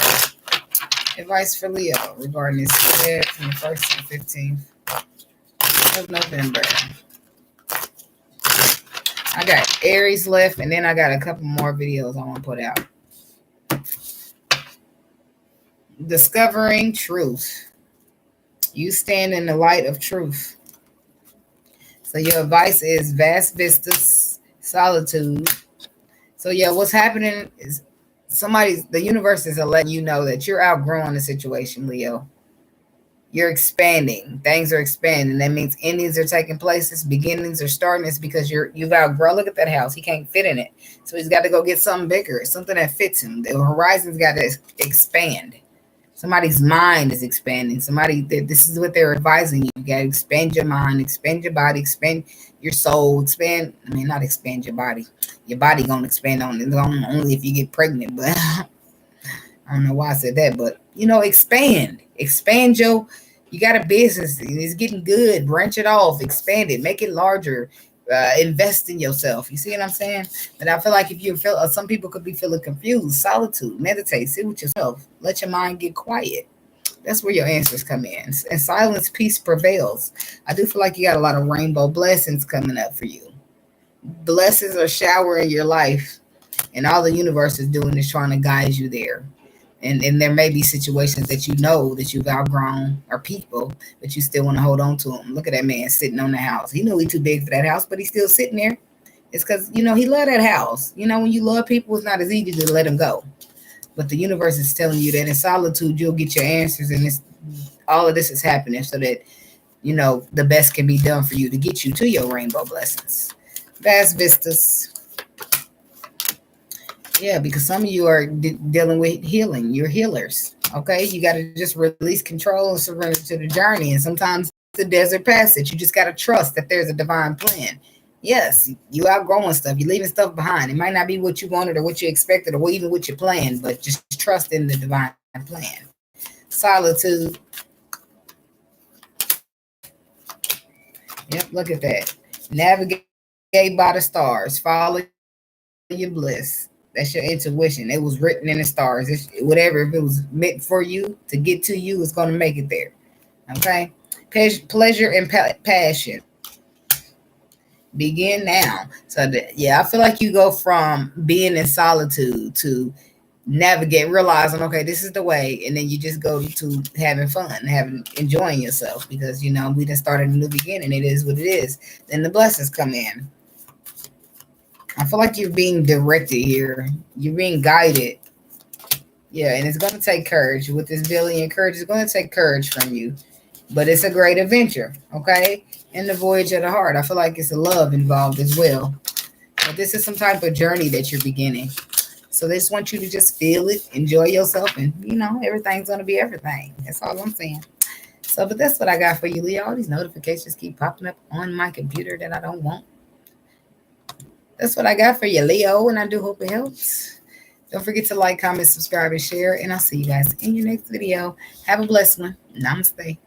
Advice for Leo regarding this spread from the 1st to the 15th of November. I got Aries left, and then I got a couple more videos I want to put out. Discovering truth. You stand in the light of truth. So your advice is vast vistas, solitude. So yeah, what's happening is the universe is letting you know that you're outgrowing the situation, Leo. You're expanding. Things are expanding. That means endings are taking places, beginnings are starting. It's because you've outgrown. Look at that house. He can't fit in it. So he's got to go get something bigger, something that fits him. The horizon's got to expand. Somebody's mind is expanding. This is what they're advising you. You got to expand your mind, expand your body, expand your soul, not expand your body. Your body going to expand only if you get pregnant, but I don't know why I said that, but expand. You got a business. It's getting good. Branch it off, expand it, make it larger. Invest in yourself. You see what I'm saying? But I feel like if you feel, some people could be feeling confused. Solitude, meditate, sit with yourself, let your mind get quiet. That's where your answers come in. And silence, peace prevails. I do feel like you got a lot of rainbow blessings coming up for you. Blessings are showering your life, and all the universe is doing is trying to guide you there. And there may be situations that that you've outgrown, or people, but you still want to hold on to them. Look at that man sitting on the house. He knew he's too big for that house, but he's still sitting there. It's because, he loved that house. When you love people, it's not as easy to let them go. But the universe is telling you that in solitude, you'll get your answers, and all of this is happening so that, the best can be done for you to get you to your rainbow blessings. Vast vistas. Yeah, because some of you are dealing with healing. You're healers. Okay, you got to just release control and surrender to the journey. And sometimes the desert passage, you just got to trust that there's a divine plan. Yes, you outgrowing stuff. You're leaving stuff behind. It might not be what you wanted or what you expected or even what you planned, but just trust in the divine plan. Solitude. Yep, look at that. Navigate by the stars. Follow your bliss. That's your intuition. It was written in the stars. Whatever, if it was meant for you to get to you, it's going to make it there. Okay? Pleasure and passion. Begin now. So, I feel like you go from being in solitude to realizing, okay, this is the way. And then you just go to having fun, enjoying yourself because, we just started a new beginning. It is what it is. Then the blessings come in. I feel like you're being directed here. You're being guided. Yeah, and it's going to take courage. With this billion courage, it's going to take courage from you. But it's a great adventure, okay? And the voyage of the heart. I feel like it's a love involved as well. But this is some type of journey that you're beginning. So they just want you to just feel it, enjoy yourself, and, everything's going to be everything. That's all I'm saying. So, but that's what I got for you, Leo. All these notifications keep popping up on my computer that I don't want. That's what I got for you, Leo, and I do hope it helps. Don't forget to like, comment, subscribe, and share. And I'll see you guys in your next video. Have a blessed one. Namaste.